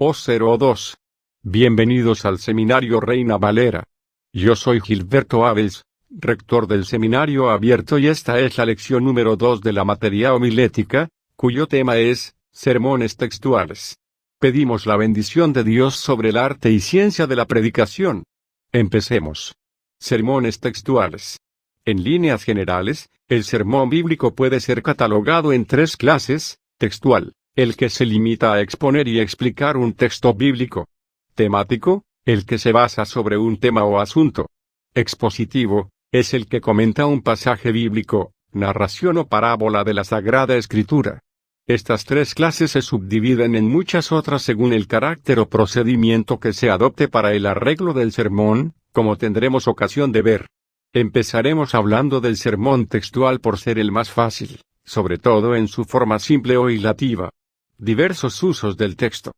O02. Bienvenidos al Seminario Reina Valera. Yo soy Gilberto Abels, rector del Seminario Abierto, y esta es la lección número 2 de la materia homilética, cuyo tema es sermones textuales. Pedimos la bendición de Dios sobre el arte y ciencia de la predicación. Empecemos. Sermones textuales. En líneas generales, el sermón bíblico puede ser catalogado en 3 clases: textual, el que se limita a exponer y explicar un texto bíblico; temático, el que se basa sobre un tema o asunto; expositivo, es el que comenta un pasaje bíblico, narración o parábola de la Sagrada Escritura. Estas 3 clases se subdividen en muchas otras según el carácter o procedimiento que se adopte para el arreglo del sermón, como tendremos ocasión de ver. Empezaremos hablando del sermón textual por ser el más fácil, sobre todo en su forma simple o hilativa. Diversos usos del texto.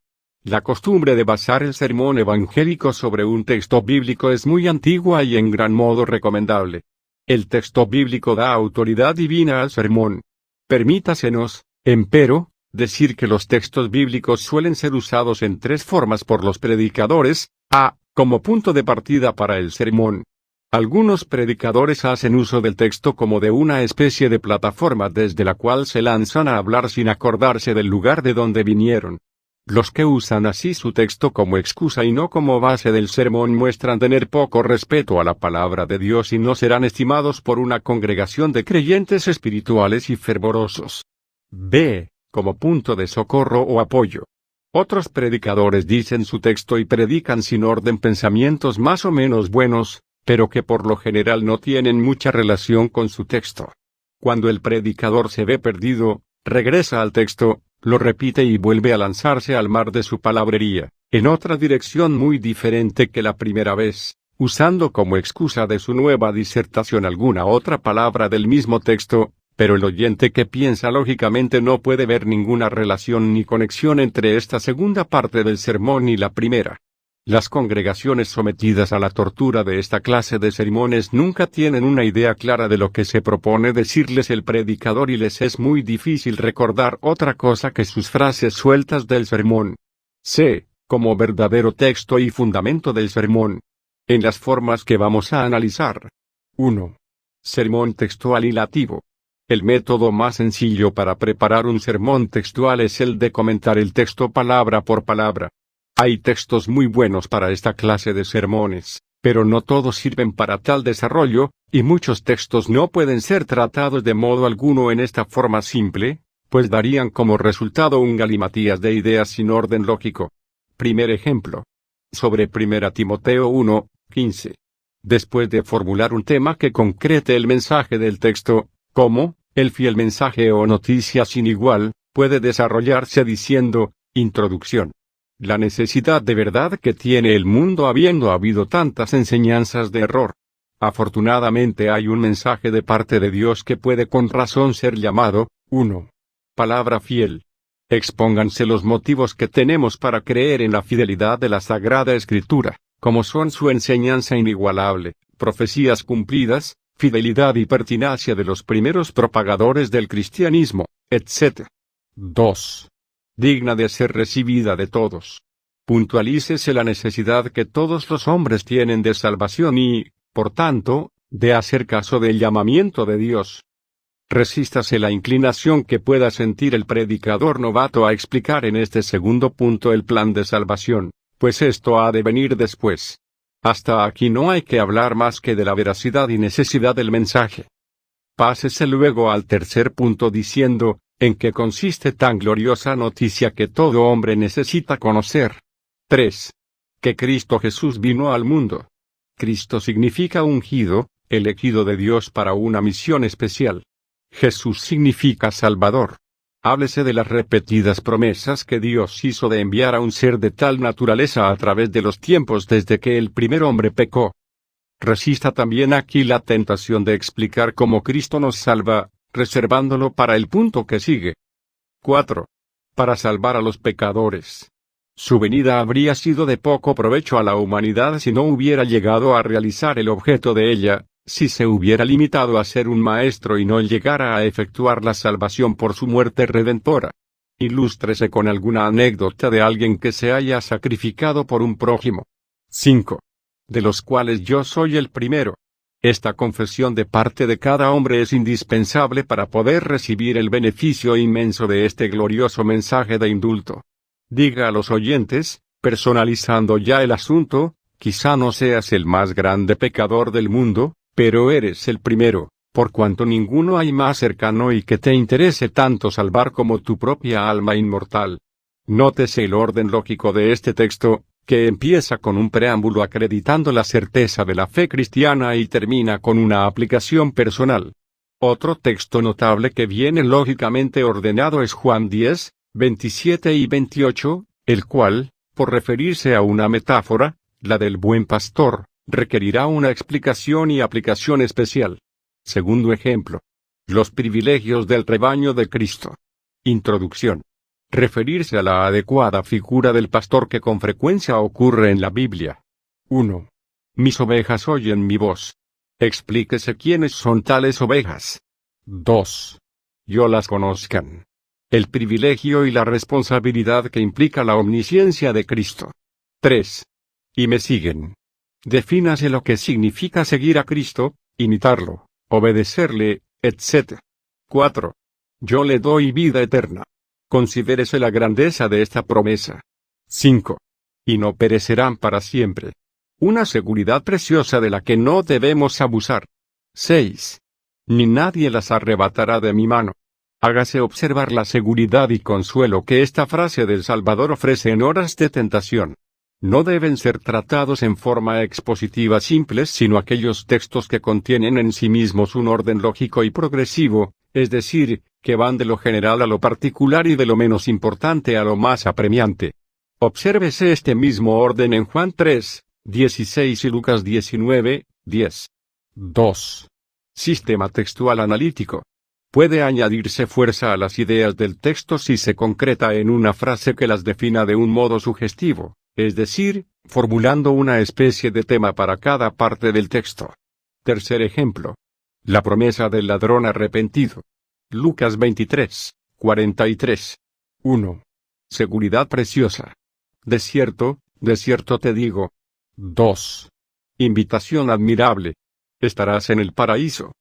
La costumbre de basar el sermón evangélico sobre un texto bíblico es muy antigua y en gran modo recomendable. El texto bíblico da autoridad divina al sermón. Permítasenos, empero, decir que los textos bíblicos suelen ser usados en 3 formas por los predicadores: a. Como punto de partida para el sermón. Algunos predicadores hacen uso del texto como de una especie de plataforma desde la cual se lanzan a hablar sin acordarse del lugar de donde vinieron. Los que usan así su texto como excusa y no como base del sermón muestran tener poco respeto a la palabra de Dios y no serán estimados por una congregación de creyentes espirituales y fervorosos. B. Como punto de socorro o apoyo. Otros predicadores dicen su texto y predican sin orden pensamientos más o menos buenos, pero que por lo general no tienen mucha relación con su texto. Cuando el predicador se ve perdido, regresa al texto, lo repite y vuelve a lanzarse al mar de su palabrería, en otra dirección muy diferente que la primera vez, usando como excusa de su nueva disertación alguna otra palabra del mismo texto, pero el oyente que piensa lógicamente no puede ver ninguna relación ni conexión entre esta segunda parte del sermón y la primera. Las congregaciones sometidas a la tortura de esta clase de sermones nunca tienen una idea clara de lo que se propone decirles el predicador y les es muy difícil recordar otra cosa que sus frases sueltas del sermón. C. Como verdadero texto y fundamento del sermón. En las formas que vamos a analizar. 1. Sermón textual hilativo. El método más sencillo para preparar un sermón textual es el de comentar el texto palabra por palabra. Hay textos muy buenos para esta clase de sermones, pero no todos sirven para tal desarrollo, y muchos textos no pueden ser tratados de modo alguno en esta forma simple, pues darían como resultado un galimatías de ideas sin orden lógico. Primer ejemplo. Sobre 1 Timoteo 1, 15. Después de formular un tema que concrete el mensaje del texto, como, el fiel mensaje o noticia sin igual, puede desarrollarse diciendo, introducción. La necesidad de verdad que tiene el mundo habiendo habido tantas enseñanzas de error. Afortunadamente hay un mensaje de parte de Dios que puede con razón ser llamado, 1. Palabra fiel. Expónganse los motivos que tenemos para creer en la fidelidad de la Sagrada Escritura, como son su enseñanza inigualable, profecías cumplidas, fidelidad y pertinacia de los primeros propagadores del cristianismo, etc. 2. Digna de ser recibida de todos. Puntualícese la necesidad que todos los hombres tienen de salvación y, por tanto, de hacer caso del llamamiento de Dios. Resístase la inclinación que pueda sentir el predicador novato a explicar en este segundo punto el plan de salvación, pues esto ha de venir después. Hasta aquí no hay que hablar más que de la veracidad y necesidad del mensaje. Pásese luego al tercer punto diciendo, en qué consiste tan gloriosa noticia que todo hombre necesita conocer. 3. Que Cristo Jesús vino al mundo. Cristo significa ungido, elegido de Dios para una misión especial. Jesús significa Salvador. Háblese de las repetidas promesas que Dios hizo de enviar a un ser de tal naturaleza a través de los tiempos desde que el primer hombre pecó. Resista también aquí la tentación de explicar cómo Cristo nos salva, reservándolo para el punto que sigue. 4. Para salvar a los pecadores. Su venida habría sido de poco provecho a la humanidad si no hubiera llegado a realizar el objeto de ella, si se hubiera limitado a ser un maestro y no llegara a efectuar la salvación por su muerte redentora. Ilústrese con alguna anécdota de alguien que se haya sacrificado por un prójimo. 5. De los cuales yo soy el primero. Esta confesión de parte de cada hombre es indispensable para poder recibir el beneficio inmenso de este glorioso mensaje de indulto. Diga a los oyentes, personalizando ya el asunto, quizá no seas el más grande pecador del mundo, pero eres el primero, por cuanto ninguno hay más cercano y que te interese tanto salvar como tu propia alma inmortal. Nótese el orden lógico de este texto, que empieza con un preámbulo acreditando la certeza de la fe cristiana y termina con una aplicación personal. Otro texto notable que viene lógicamente ordenado es Juan 10, 27 y 28, el cual, por referirse a una metáfora, la del buen pastor, requerirá una explicación y aplicación especial. Segundo ejemplo. Los privilegios del rebaño de Cristo. Introducción. Referirse a la adecuada figura del pastor que con frecuencia ocurre en la Biblia. 1. Mis ovejas oyen mi voz. Explíquese quiénes son tales ovejas. 2. Yo las conozcan. El privilegio y la responsabilidad que implica la omnisciencia de Cristo. 3. Y me siguen. Defínase lo que significa seguir a Cristo, imitarlo, obedecerle, etc. 4. Yo le doy vida eterna. Considérese la grandeza de esta promesa. 5. Y no perecerán para siempre. Una seguridad preciosa de la que no debemos abusar. 6. Ni nadie las arrebatará de mi mano. Hágase observar la seguridad y consuelo que esta frase del Salvador ofrece en horas de tentación. No deben ser tratados en forma expositiva simples sino aquellos textos que contienen en sí mismos un orden lógico y progresivo, es decir, que van de lo general a lo particular y de lo menos importante a lo más apremiante. Obsérvese este mismo orden en Juan 3, 16 y Lucas 19, 10. 2. Sistema textual analítico. Puede añadirse fuerza a las ideas del texto si se concreta en una frase que las defina de un modo sugestivo, es decir, formulando una especie de tema para cada parte del texto. Tercer ejemplo. La promesa del ladrón arrepentido. Lucas 23, 43. 1. Seguridad preciosa. De cierto te digo. 2. Invitación admirable. Estarás en el paraíso.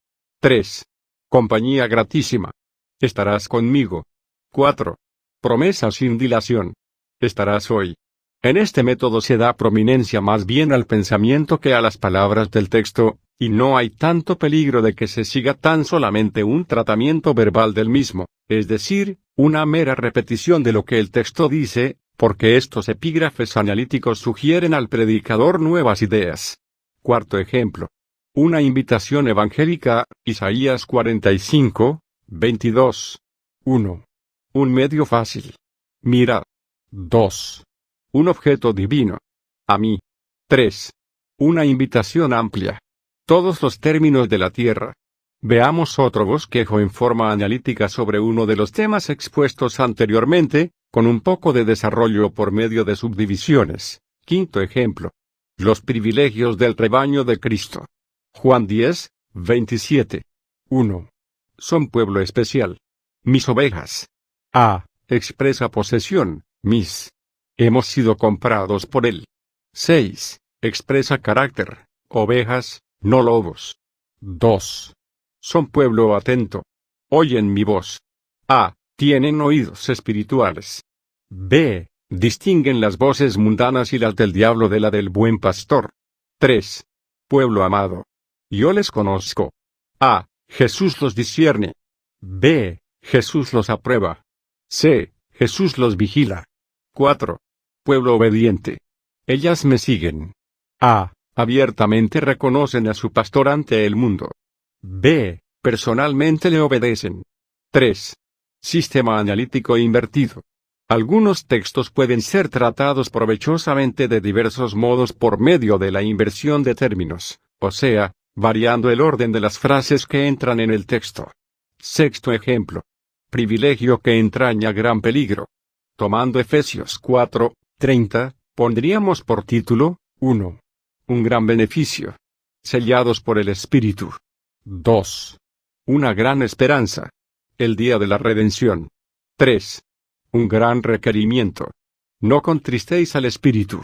3. Compañía gratísima. Estarás conmigo. 4. Promesa sin dilación. Estarás hoy. En este método se da prominencia más bien al pensamiento que a las palabras del texto, y no hay tanto peligro de que se siga tan solamente un tratamiento verbal del mismo, es decir, una mera repetición de lo que el texto dice, porque estos epígrafes analíticos sugieren al predicador nuevas ideas. Cuarto ejemplo. Una invitación evangélica, Isaías 45, 22. 1. Un medio fácil. Mirad. 2. Un objeto divino. A mí. 3. Una invitación amplia. Todos los términos de la tierra. Veamos otro bosquejo en forma analítica sobre uno de los temas expuestos anteriormente, con un poco de desarrollo por medio de subdivisiones. Quinto ejemplo. Los privilegios del rebaño de Cristo. Juan 10, 27. 1. Son pueblo especial. Mis ovejas. A. Expresa posesión, mis. Hemos sido comprados por él. 6. Expresa carácter, ovejas, no lobos. 2. Son pueblo atento. Oyen mi voz. A. Tienen oídos espirituales. B. Distinguen las voces mundanas y las del diablo de la del buen pastor. 3. Pueblo amado. Yo les conozco. A. Jesús los discierne. B. Jesús los aprueba. C. Jesús los vigila. 4. Pueblo obediente. Ellas me siguen. A. Abiertamente reconocen a su pastor ante el mundo. B. Personalmente le obedecen. 3. Sistema analítico invertido. Algunos textos pueden ser tratados provechosamente de diversos modos por medio de la inversión de términos, o sea, variando el orden de las frases que entran en el texto. Sexto ejemplo. Privilegio que entraña gran peligro. Tomando Efesios 4, 30, pondríamos por título, 1. Un gran beneficio. Sellados por el Espíritu. 2. Una gran esperanza. El día de la redención. 3. un gran requerimiento. No contristéis al espíritu.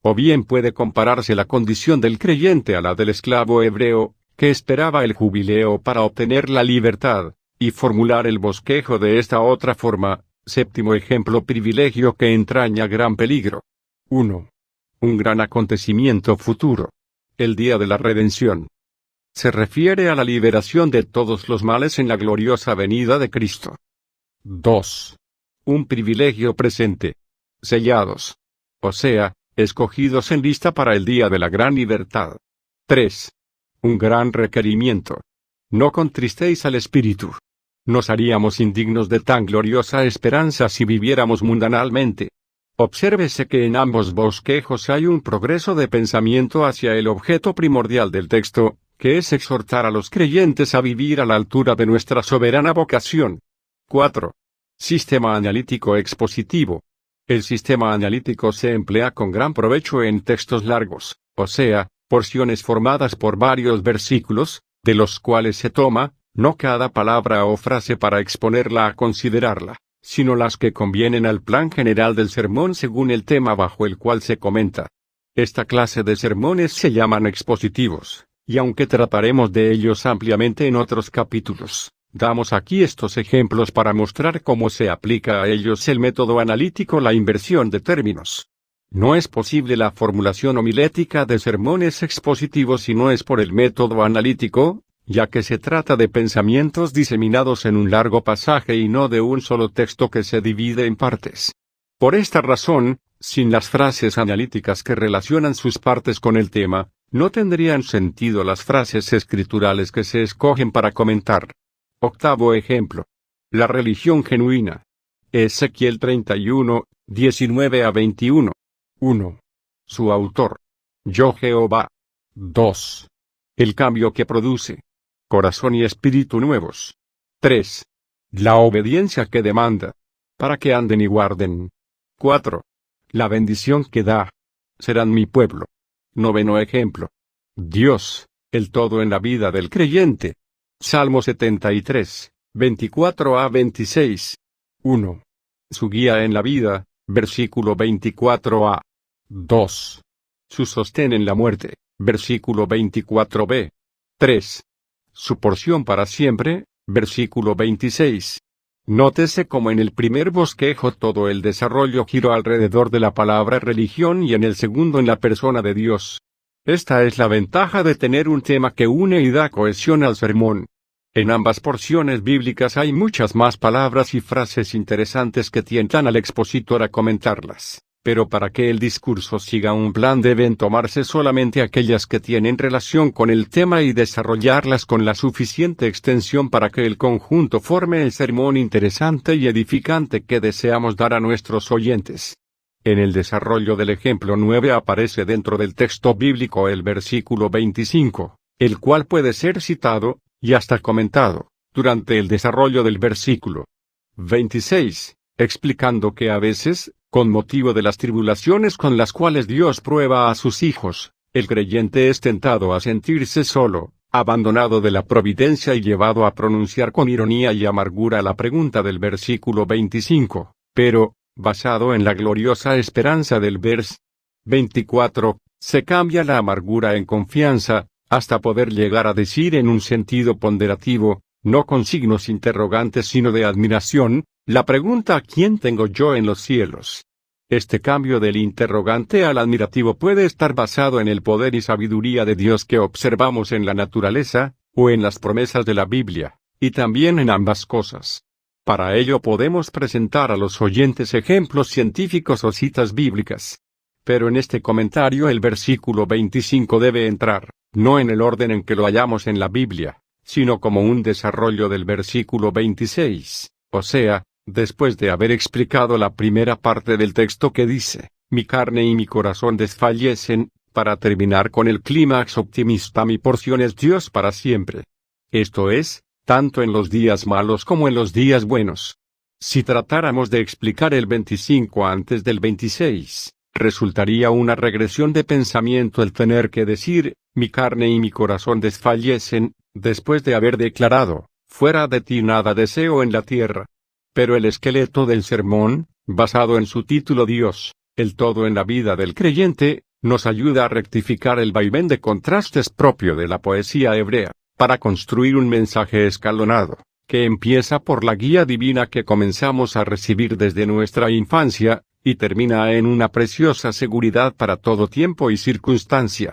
O bien puede compararse la condición del creyente a la del esclavo hebreo, que esperaba el jubileo para obtener la libertad, y formular el bosquejo de esta otra forma. Séptimo ejemplo: privilegio que entraña gran peligro. 1. Un gran acontecimiento futuro. El día de la redención. Se refiere a la liberación de todos los males en la gloriosa venida de Cristo. 2. Un privilegio presente. Sellados. O sea, escogidos en lista para el día de la gran libertad. 3. Un gran requerimiento. No contristéis al espíritu. Nos haríamos indignos de tan gloriosa esperanza si viviéramos mundanalmente. Obsérvese que en ambos bosquejos hay un progreso de pensamiento hacia el objeto primordial del texto, que es exhortar a los creyentes a vivir a la altura de nuestra soberana vocación. 4. Sistema analítico expositivo. El sistema analítico se emplea con gran provecho en textos largos, o sea, porciones formadas por varios versículos, de los cuales se toma, no cada palabra o frase para exponerla a considerarla, sino las que convienen al plan general del sermón según el tema bajo el cual se comenta. Esta clase de sermones se llaman expositivos, y aunque trataremos de ellos ampliamente en otros capítulos, damos aquí estos ejemplos para mostrar cómo se aplica a ellos el método analítico, la inversión de términos. No es posible la formulación homilética de sermones expositivos si no es por el método analítico, ya que se trata de pensamientos diseminados en un largo pasaje y no de un solo texto que se divide en partes. Por esta razón, sin las frases analíticas que relacionan sus partes con el tema, no tendrían sentido las frases escriturales que se escogen para comentar. Octavo ejemplo. La religión genuina. Ezequiel 31, 19-21. 1. Su autor. Yo Jehová. 2. El cambio que produce. Corazón y espíritu nuevos. 3. La obediencia que demanda. Para que anden y guarden. 4. La bendición que da. Serán mi pueblo. Noveno ejemplo. Dios, el todo en la vida del creyente. Salmo 73, 24-26. 1. Su guía en la vida, versículo 24a. 2. Su sostén en la muerte, versículo 24b. 3. Su porción para siempre, versículo 26. Nótese como en el primer bosquejo todo el desarrollo giró alrededor de la palabra religión y en el segundo en la persona de Dios. Esta es la ventaja de tener un tema que une y da cohesión al sermón. En ambas porciones bíblicas hay muchas más palabras y frases interesantes que tientan al expositor a comentarlas, pero para que el discurso siga un plan deben tomarse solamente aquellas que tienen relación con el tema y desarrollarlas con la suficiente extensión para que el conjunto forme el sermón interesante y edificante que deseamos dar a nuestros oyentes. En el desarrollo del ejemplo 9 aparece dentro del texto bíblico el versículo 25, el cual puede ser citado, y hasta comentado, durante el desarrollo del versículo 26, explicando que a veces, con motivo de las tribulaciones con las cuales Dios prueba a sus hijos, el creyente es tentado a sentirse solo, abandonado de la providencia y llevado a pronunciar con ironía y amargura la pregunta del versículo 25, pero, basado en la gloriosa esperanza del vers 24, se cambia la amargura en confianza, hasta poder llegar a decir en un sentido ponderativo, no con signos interrogantes sino de admiración, la pregunta: ¿quién tengo yo en los cielos? Este cambio del interrogante al admirativo puede estar basado en el poder y sabiduría de Dios que observamos en la naturaleza, o en las promesas de la Biblia, y también en ambas cosas. Para ello podemos presentar a los oyentes ejemplos científicos o citas bíblicas. Pero en este comentario el versículo 25 debe entrar, no en el orden en que lo hallamos en la Biblia, sino como un desarrollo del versículo 26, o sea, después de haber explicado la primera parte del texto que dice, mi carne y mi corazón desfallecen, para terminar con el clímax optimista: mi porción es Dios para siempre. Esto es, tanto en los días malos como en los días buenos. Si tratáramos de explicar el 25 antes del 26, resultaría una regresión de pensamiento el tener que decir, mi carne y mi corazón desfallecen, después de haber declarado, fuera de ti nada deseo en la tierra. Pero el esqueleto del sermón, basado en su título Dios, el todo en la vida del creyente, nos ayuda a rectificar el vaivén de contrastes propio de la poesía hebrea, para construir un mensaje escalonado, que empieza por la guía divina que comenzamos a recibir desde nuestra infancia, y termina en una preciosa seguridad para todo tiempo y circunstancia.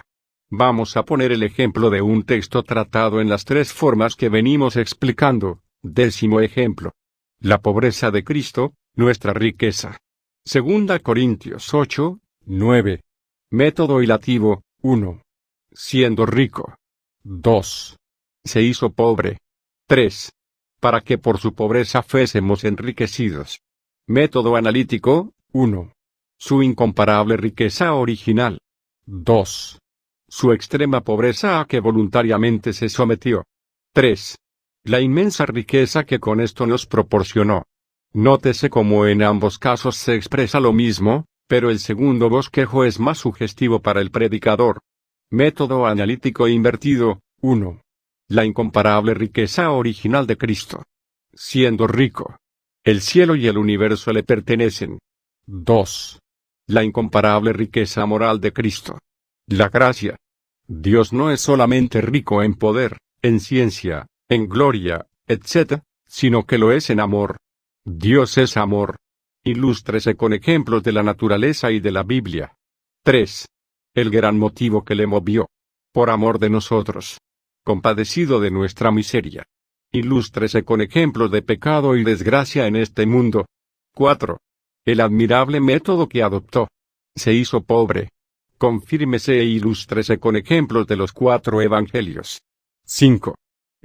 Vamos a poner el ejemplo de un texto tratado en las tres formas que venimos explicando. 10º ejemplo. La pobreza de Cristo, nuestra riqueza. 2 Corintios 8, 9. Método ilativo, 1. Siendo rico. 2. Se hizo pobre. 3. Para que por su pobreza fuésemos enriquecidos. Método analítico, 1. Su incomparable riqueza original. 2. Su extrema pobreza a que voluntariamente se sometió. 3. La inmensa riqueza que con esto nos proporcionó. Nótese cómo en ambos casos se expresa lo mismo, pero el segundo bosquejo es más sugestivo para el predicador. Método analítico invertido, 1. La incomparable riqueza original de Cristo. Siendo rico. El cielo y el universo le pertenecen. 2. La incomparable riqueza moral de Cristo. La gracia. Dios no es solamente rico en poder, en ciencia, en gloria, etc., sino que lo es en amor. Dios es amor. Ilústrese con ejemplos de la naturaleza y de la Biblia. 3. El gran motivo que le movió. Por amor de nosotros. Compadecido de nuestra miseria. Ilústrese con ejemplos de pecado y desgracia en este mundo. 4. El admirable método que adoptó. Se hizo pobre. Confírmese e ilústrese con ejemplos de los 4 evangelios. 5.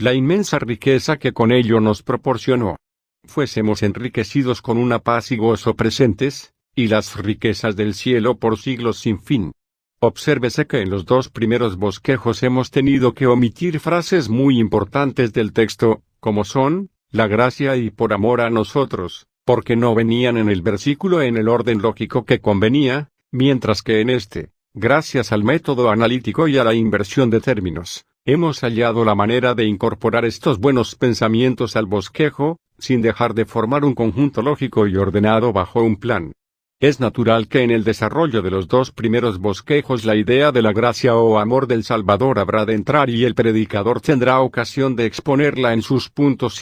La inmensa riqueza que con ello nos proporcionó. Fuésemos enriquecidos con una paz y gozo presentes, y las riquezas del cielo por siglos sin fin. Obsérvese que en los 2 primeros bosquejos hemos tenido que omitir frases muy importantes del texto, como son, la gracia y por amor a nosotros, porque no venían en el versículo en el orden lógico que convenía, mientras que en este, gracias al método analítico y a la inversión de términos, hemos hallado la manera de incorporar estos buenos pensamientos al bosquejo, sin dejar de formar un conjunto lógico y ordenado bajo un plan. Es natural que en el desarrollo de los 2 primeros bosquejos la idea de la gracia o amor del Salvador habrá de entrar y el predicador tendrá ocasión de exponerla en sus puntos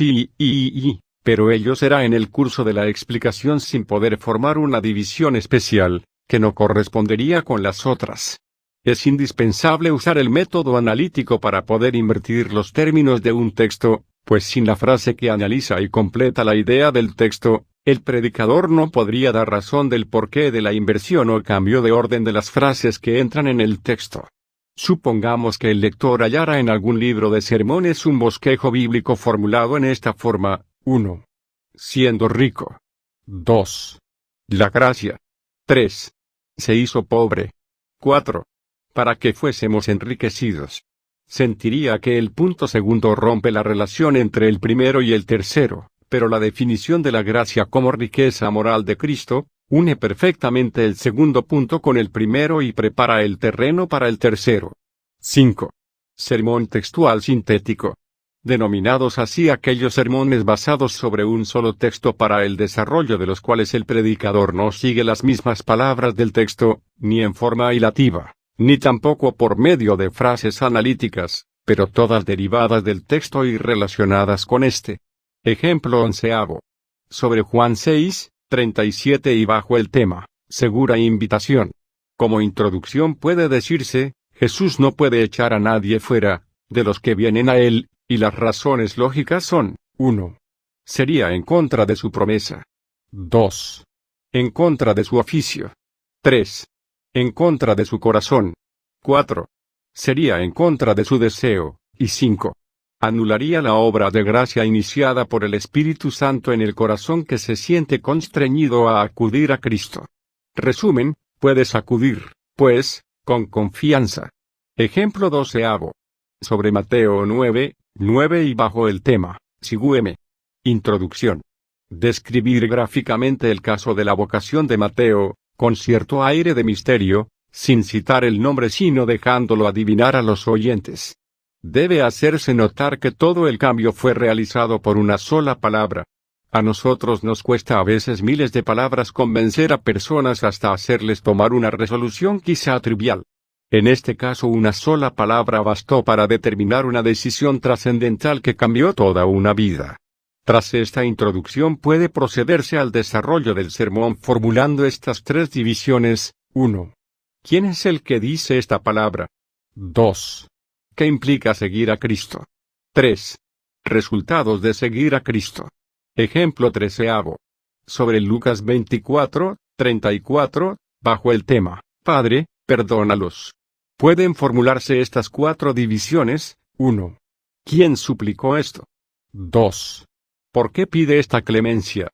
pero ello será en el curso de la explicación sin poder formar una división especial, que no correspondería con las otras. Es indispensable usar el método analítico para poder invertir los términos de un texto, pues sin la frase que analiza y completa la idea del texto, el predicador no podría dar razón del porqué de la inversión o cambio de orden de las frases que entran en el texto. Supongamos que el lector hallara en algún libro de sermones un bosquejo bíblico formulado en esta forma: 1. Siendo rico. 2. La gracia. 3. Se hizo pobre. 4. Para que fuésemos enriquecidos. Sentiría que el punto segundo rompe la relación entre el primero y el tercero, pero la definición de la gracia como riqueza moral de Cristo, une perfectamente el segundo punto con el primero y prepara el terreno para el tercero. 5. Sermón textual sintético. Denominados así aquellos sermones basados sobre un solo texto para el desarrollo de los cuales el predicador no sigue las mismas palabras del texto, ni en forma hilativa, ni tampoco por medio de frases analíticas, pero todas derivadas del texto y relacionadas con este. Ejemplo 11. Sobre Juan 6, 37 y bajo el tema, segura invitación. Como introducción puede decirse, Jesús no puede echar a nadie fuera, de los que vienen a él, y las razones lógicas son: 1. Sería en contra de su promesa. 2. En contra de su oficio. 3. En contra de su corazón. 4. Sería en contra de su deseo. Y 5. Anularía la obra de gracia iniciada por el Espíritu Santo en el corazón que se siente constreñido a acudir a Cristo. Resumen: puedes acudir, pues, con confianza. Ejemplo 12. Sobre Mateo 9, 9 y bajo el tema, sígueme. Introducción. Describir gráficamente el caso de la vocación de Mateo, con cierto aire de misterio, sin citar el nombre sino dejándolo adivinar a los oyentes. Debe hacerse notar que todo el cambio fue realizado por una sola palabra. A nosotros nos cuesta a veces miles de palabras convencer a personas hasta hacerles tomar una resolución quizá trivial. En este caso una sola palabra bastó para determinar una decisión trascendental que cambió toda una vida. Tras esta introducción puede procederse al desarrollo del sermón formulando estas tres divisiones. 1. ¿Quién es el que dice esta palabra? 2. ¿Qué implica seguir a Cristo? 3. Resultados de seguir a Cristo. Ejemplo 13. Sobre Lucas 24, 34, bajo el tema, Padre, perdónalos. Pueden formularse estas cuatro divisiones. 1. ¿Quién suplicó esto? 2. ¿Por qué pide esta clemencia?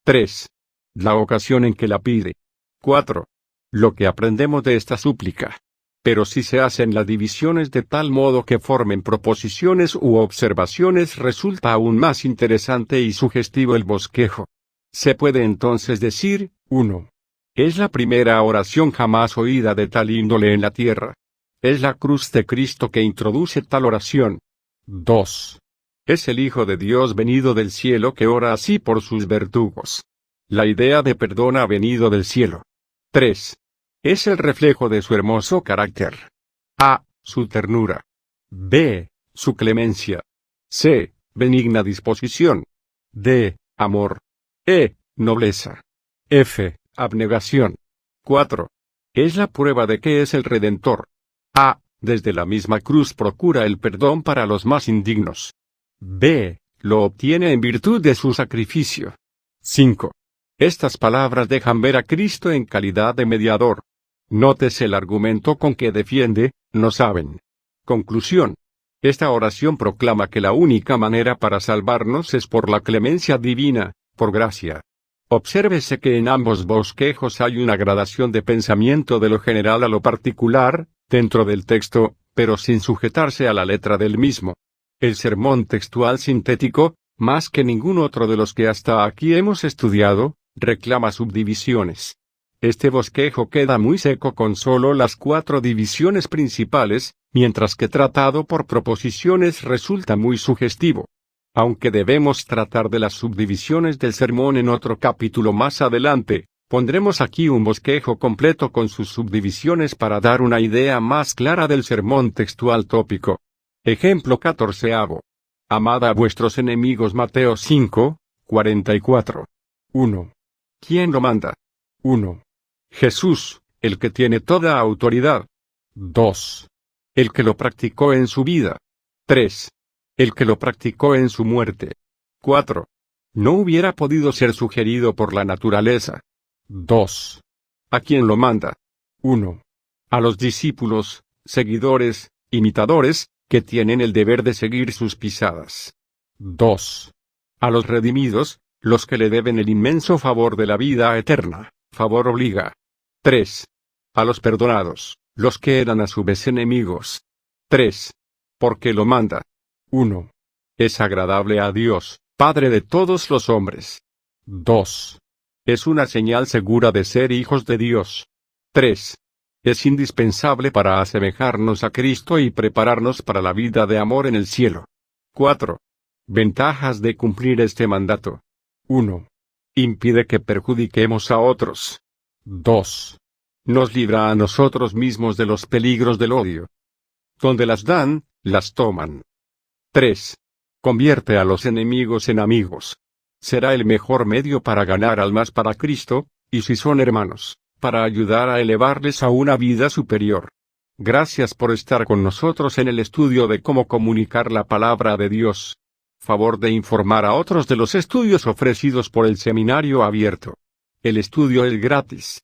3. La ocasión en que la pide. 4. Lo que aprendemos de esta súplica. Pero si se hacen las divisiones de tal modo que formen proposiciones u observaciones resulta aún más interesante y sugestivo el bosquejo. Se puede entonces decir, 1. Es la primera oración jamás oída de tal índole en la tierra. Es la cruz de Cristo que introduce tal oración. 2. Es el Hijo de Dios venido del cielo que ora así por sus verdugos. La idea de perdón ha venido del cielo. 3. Es el reflejo de su hermoso carácter. A. Su ternura. B. Su clemencia. C. Benigna disposición. D. Amor. E. Nobleza. F. Abnegación. 4. Es la prueba de que es el Redentor. A. Desde la misma cruz procura el perdón para los más indignos. B. Lo obtiene en virtud de su sacrificio. 5. Estas palabras dejan ver a Cristo en calidad de mediador. Nótese el argumento con que defiende, no saben. Conclusión. Esta oración proclama que la única manera para salvarnos es por la clemencia divina, por gracia. Obsérvese que en ambos bosquejos hay una gradación de pensamiento de lo general a lo particular, dentro del texto, pero sin sujetarse a la letra del mismo. El sermón textual sintético, más que ningún otro de los que hasta aquí hemos estudiado, reclama subdivisiones. Este bosquejo queda muy seco con solo las cuatro divisiones principales, mientras que tratado por proposiciones resulta muy sugestivo. Aunque debemos tratar de las subdivisiones del sermón en otro capítulo más adelante, pondremos aquí un bosquejo completo con sus subdivisiones para dar una idea más clara del sermón textual tópico. Ejemplo 14. Amad a vuestros enemigos. Mateo 5, 44. 1. ¿Quién lo manda? 1. Jesús, el que tiene toda autoridad. 2. El que lo practicó en su vida. 3. El que lo practicó en su muerte. 4. No hubiera podido ser sugerido por la naturaleza. 2. ¿A quién lo manda? 1. A los discípulos, seguidores, imitadores, que tienen el deber de seguir sus pisadas. 2. A los redimidos, los que le deben el inmenso favor de la vida eterna. Favor obliga. 3. A los perdonados, los que eran a su vez enemigos. 3. ¿Por qué lo manda? 1. Es agradable a Dios, Padre de todos los hombres. 2. Es una señal segura de ser hijos de Dios. 3. Es indispensable para asemejarnos a Cristo y prepararnos para la vida de amor en el cielo. 4. Ventajas de cumplir este mandato. 1. Impide que perjudiquemos a otros. 2. Nos libra a nosotros mismos de los peligros del odio. Donde las dan, las toman. 3. Convierte a los enemigos en amigos. Será el mejor medio para ganar almas para Cristo, y si son hermanos, para ayudar a elevarles a una vida superior. Gracias por estar con nosotros en el estudio de cómo comunicar la palabra de Dios. Favor de informar a otros de los estudios ofrecidos por el Seminario Abierto. El estudio es gratis.